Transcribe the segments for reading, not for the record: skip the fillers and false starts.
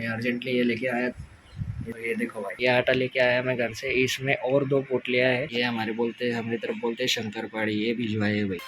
मैं अर्जेंटली ये लेके आया। ये देखो भाई, ये आटा लेके आया मैं घर से। इसमें और 2 पोटलियां है। ये हमारे बोलते हैं, हमारी तरफ बोलते हैं शंकरपाड़ी। ये भिजवाए भाई।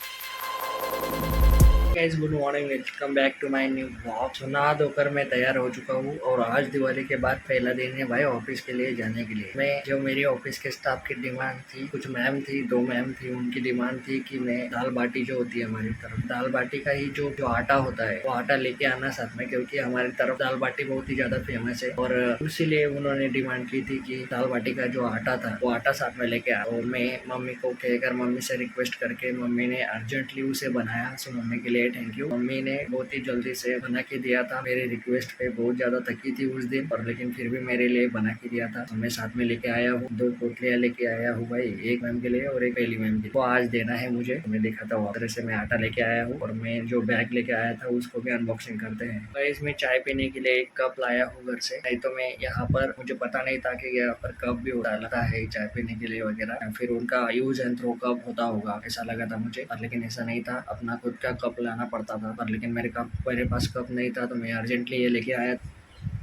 Guys good morning, welcome back to my new blog. तो नहा धोकर मैं तैयार हो चुका हूँ और आज दिवाली के बाद पहला दिन है भाई ऑफिस के लिए जाने के लिए। मैं जो मेरी ऑफिस के स्टाफ की डिमांड थी, कुछ मैम थी, 2 मैम थी, उनकी डिमांड थी कि मैं दाल बाटी जो होती है हमारी तरफ, दाल बाटी का ही जो जो आटा होता है वो आटा लेके आना साथ में, क्योंकि हमारी तरफ दाल बाटी बहुत ही ज्यादा फेमस है। और इसीलिए उन्होंने डिमांड की थी कि दाल बाटी का जो आटा था वो आटा साथ में लेके आया। और मैं मम्मी को कहकर, मम्मी से रिक्वेस्ट करके मम्मी ने अर्जेंटली उसे बनाया। सो मम्मी के लिए थैंक यू। मम्मी ने बहुत ही जल्दी से बना के दिया था। मेरे रिक्वेस्ट पे बहुत ज्यादा थकी थी उस दिन, और लेकिन फिर भी मेरे लिए बना के दिया था। तो मैं साथ में लेके आया हूँ, 2 पोटलियां लेके आया हूँ भाई, एक मैम के लिए और एक पहली मैम के लिए। वो आज देना है मुझे। तो मैं दिखाता हूँ तरह से मैं आटा लेके आया हूँ, और मैं जो बैग लेके आया था उसको भी अनबॉक्सिंग करते हैं। तो इसमें चाय पीने के लिए एक कप लाया हूँ घर से। नहीं तो मैं यहाँ पर, मुझे पता नहीं था कि यहाँ पर कप भी डालता है चाय पीने के लिए वगैरह, फिर उनका यूज एंड थ्रो कप होता होगा ऐसा लगा था मुझे, पर लेकिन ऐसा नहीं था। अपना खुद का कप लाना पड़ता था, पर लेकिन मेरे पास कप नहीं था, तो मैं अर्जेंटली ये लेके आया।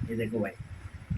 ये देखो भाई,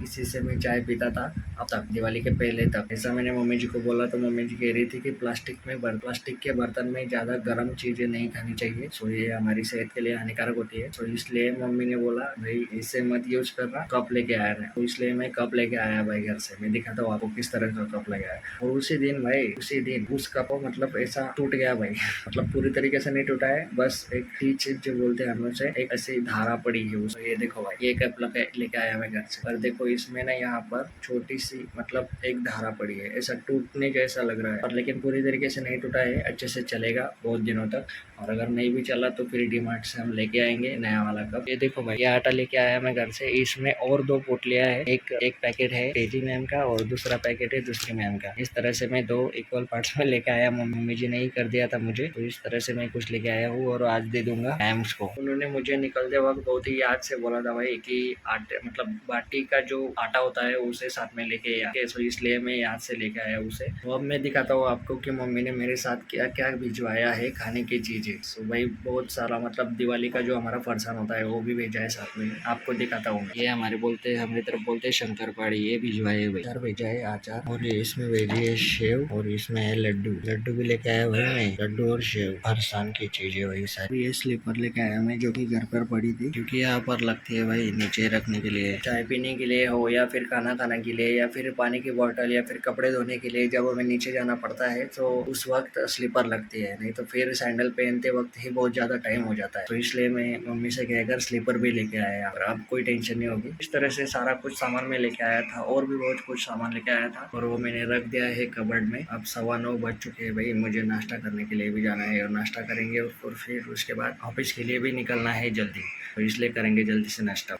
इसी से मैं चाय पीता था अब तक, दिवाली के पहले तक। ऐसा मैंने मम्मी जी को बोला तो मम्मी जी कह रही थी कि प्लास्टिक के बर्तन में ज़्यादा गर्म चीज़ें नहीं खानी चाहिए। सो ये हमारी सेहत के लिए हानिकारक होती है। तो इसलिए मम्मी ने बोला भाई इसे मत यूज करना, कप लेके आया है। तो इसलिए मैं कप लेके आया भाई घर से। मैं दिखाता हूँ आपको किस तरह का कप लेके आया। और उसी दिन भाई, उसी दिन उस कप मतलब ऐसा टूट गया भाई मतलब पूरी तरीके से नहीं टूटा है, बस एक टीच जो बोलते हैं हम लोग से, एक ऐसी धारा पड़ी है उसमें। ये देखो भाई, ये कप लेके आया मैं घर से, पर देखो इसमें ना यहाँ पर छोटी सी मतलब एक धारा पड़ी है, ऐसा टूटने जैसा लग रहा है, पर लेकिन पूरी तरीके से नहीं टूटा है, अच्छे से चलेगा बहुत दिनों तक। और अगर नहीं भी चला तो फिर डीमार्ट से हम लेके आएंगे नया वाला कप। ये देखो भाई, ये आटा लेके आया मैं घर से। इसमें और 2 पोटलियां है। एक पैकेट है तेजी मैम का और दूसरा पैकेट है दूसरी मैम का। इस तरह से मैं 2 इक्वल पार्ट्स में लेके आया। मम्मी जी ने ही कर दिया था मुझे, तो इस तरह से मैं कुछ लेके आया हूँ और आज दे दूंगा मैम्स को। उन्होंने मुझे निकलते वक्त बहुत ही याद से बोला था भाई कि आटे मतलब बाटी का जो आटा होता है उसे साथ में लेके आया, तो इसलिए मैं याद से लेके आया उसे। तो अब मैं दिखाता हूँ आपको कि मम्मी ने मेरे साथ क्या क्या भिजवाया है खाने की चीजें। सो भाई बहुत सारा मतलब दिवाली का जो हमारा फरसान होता है वो भी भेजा है साथ में, आपको दिखाता हूँ। ये हमारे बोलते हैं, हमारी तरफ बोलते हैं शंकरपाड़ी। ये भिजवाए भाई, अचार भेजा है अचार, और ये इसमें भेजी है सेव, और इसमें है लड्डू। लड्डू भी लेके आया भाई मैं, लड्डू और सेव, फरसान की चीजें वही सारी। ये स्लीपर लेके आया मैं जो कि घर पर पड़ी थी, क्योंकि यहाँ पर लगती है भाई नीचे रखने के लिए, चाय पीने के लिए हो या फिर खाना खाने के लिए या फिर पानी की बोतल या फिर कपड़े धोने के लिए। जब हमें नीचे जाना पड़ता है तो उस वक्त स्लीपर लगती है, नहीं तो फिर सैंडल पहनते वक्त ही बहुत ज्यादा टाइम हो जाता है। तो इसलिए मैं मम्मी से कहकर स्लीपर भी लेके आया, और अब कोई टेंशन नहीं होगी। इस तरह से सारा कुछ सामान में लेके आया था, और भी बहुत कुछ सामान लेके आया था, और वो मैंने रख दिया है कबर्ड में। अब 9:15 बज चुके हैं भाई, मुझे नाश्ता करने के लिए भी जाना है, और नाश्ता करेंगे और फिर उसके बाद ऑफिस के लिए भी निकलना है जल्दी, तो इसलिए करेंगे जल्दी से नाश्ता।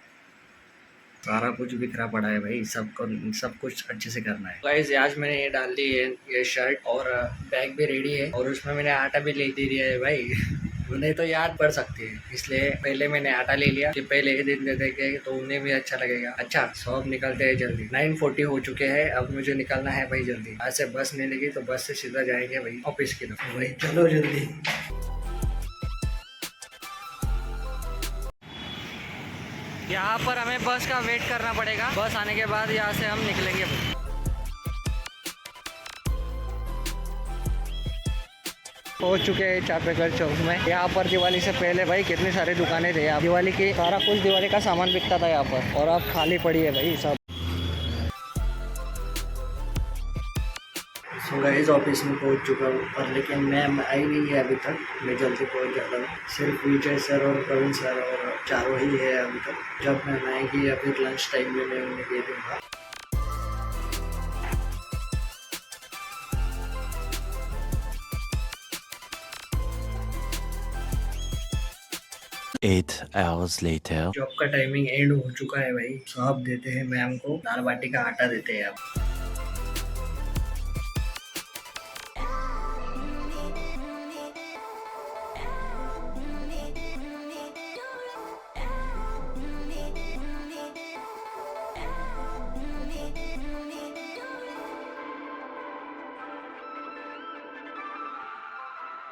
सारा कुछ बिखरा पड़ा है भाई, सब कुछ अच्छे से करना है। गाइस आज मैंने ये डाल दी है ये शर्ट, और बैग भी रेडी है, और उसमें मैंने आटा भी ले दे दिया है भाई उन्हें तो याद पड़ सकती है, इसलिए पहले मैंने आटा ले लिया कि पहले ही दिन दे देंगे तो उन्हें भी अच्छा लगेगा। अच्छा सब निकलते हैं जल्दी, 9:40 हो चुके हैं, अब मुझे निकलना है भाई जल्दी। आज से बस नहीं लगी तो बस से सीधा जाएंगे भाई ऑफिस की तरफ। भाई चलो जल्दी। यहाँ पर हमें बस का वेट करना पड़ेगा, बस आने के बाद यहाँ से हम निकलेंगे। पहुंच चुके हैं चापेकर चौक में। यहाँ पर दिवाली से पहले भाई कितनी सारी दुकानें थे, यहाँ दिवाली की सारा कुछ दिवाली का सामान बिकता था यहाँ पर, और अब खाली पड़ी है भाई सब। गाइस ऑफिस में पहुंच चुका हूँ, पर लेकिन मैम आई नहीं है अभी तक। मैं जल्दी पहुंच जाता हूँ। सिर्फ विजय सर और प्रवीण सर और चारों ही है अभी तक। जब मैम आएगी या फिर लंच टाइम में मैं उन्हें दे दूँगा। 8 hours later. जॉब का टाइमिंग एंड हो चुका है भाई। तो आप देते हैं मैम को दाल बाटी का आटा देते हैं आप।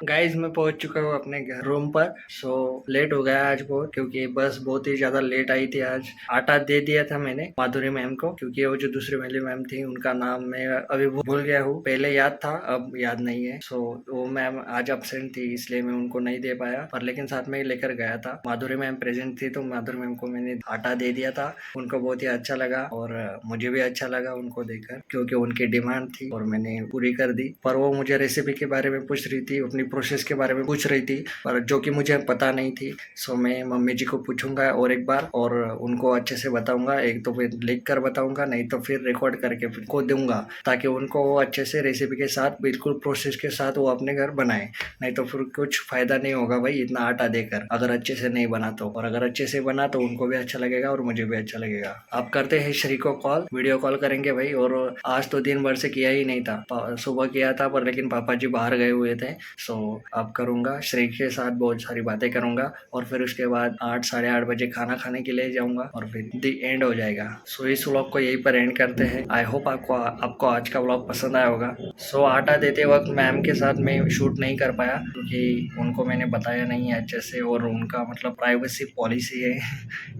गाइज मैं पहुंच चुका हूँ अपने घर रूम पर। सो लेट हो गया आज बहुत, क्योंकि बस बहुत ही ज्यादा लेट आई थी आज। आटा दे दिया था मैंने माधुरी मैम को, क्योंकि वो जो दूसरी वाली मैम थी उनका नाम मैं अभी भूल गया हूँ। पहले याद था, अब याद नहीं है। सो वो मैम आज अब्सेंट थी, इसलिए मैं उनको नहीं दे पाया, पर लेकिन साथ में लेकर गया था। माधुरी मैम प्रेजेंट थी तो माधुरी मैम को मैंने आटा दे दिया था। उनको बहुत ही अच्छा लगा और मुझे भी अच्छा लगा उनको देकर, क्योंकि उनकी डिमांड थी और मैंने पूरी कर दी। पर वो मुझे रेसिपी के बारे में पूछ रही थी, अपनी प्रोसेस के बारे में पूछ रही थी, पर जो कि मुझे पता नहीं थी। सो मैं मम्मी जी को पूछूंगा और एक बार, और उनको अच्छे से बताऊंगा। एक तो फिर लिख कर बताऊंगा, नहीं तो फिर रिकॉर्ड करके फिर को दूंगा, ताकि उनको वो अच्छे से रेसिपी के साथ बिल्कुल प्रोसेस के साथ वो अपने घर बनाए। नहीं तो फिर कुछ फायदा नहीं होगा भाई इतना आटा देकर, अगर अच्छे से नहीं बना तो। और अगर अच्छे से बना तो उनको भी अच्छा लगेगा और मुझे भी अच्छा लगेगा। आप करते हैं श्री को कॉल, वीडियो कॉल करेंगे भाई। और आज तो दिन भर से किया ही नहीं था, सुबह किया था, पर लेकिन पापा जी बाहर गए हुए थे। सो अब करूंगा, श्री के साथ बहुत सारी बातें करूंगा, और फिर उसके बाद 8 साढ़े 8 बजे खाना खाने के लिए जाऊंगा, और फिर दी एंड हो जाएगा। सो इस व्लॉग को यहीं पर एंड करते हैं। आई होप आपको आज का व्लॉग पसंद आया होगा। सो आटा देते वक्त मैम के साथ मैं शूट नहीं कर पाया, क्योंकि उनको मैंने बताया नहीं है अच्छे से, और उनका मतलब प्राइवेसी पॉलिसी है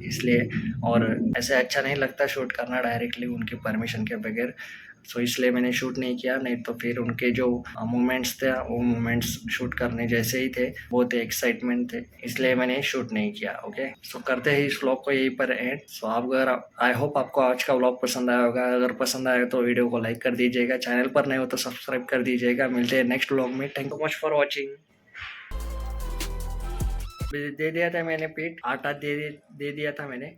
इसलिए। और ऐसे अच्छा नहीं लगता शूट करना डायरेक्टली उनकी परमिशन के बगैर। सो इसलिए मैंने शूट नहीं किया, नहीं तो फिर उनके जो मोमेंट्स थे वो मोमेंट्स शूट करने जैसे ही थे, बहुत ही एक्साइटमेंट थे, इसलिए मैंने शूट नहीं किया। ओके, सो करते हैं इस व्लॉग को यहीं पर एंड। सो आप अगर आई होप आपको आज का व्लॉग पसंद आया होगा। अगर पसंद आया तो वीडियो को लाइक कर दीजिएगा, चैनल पर नए हो तो सब्सक्राइब कर दीजिएगा। मिलते हैं नेक्स्ट व्लॉग में। Thank you much for watching. दे दिया था मैंने पीठ, आटा दे दिया था मैंने।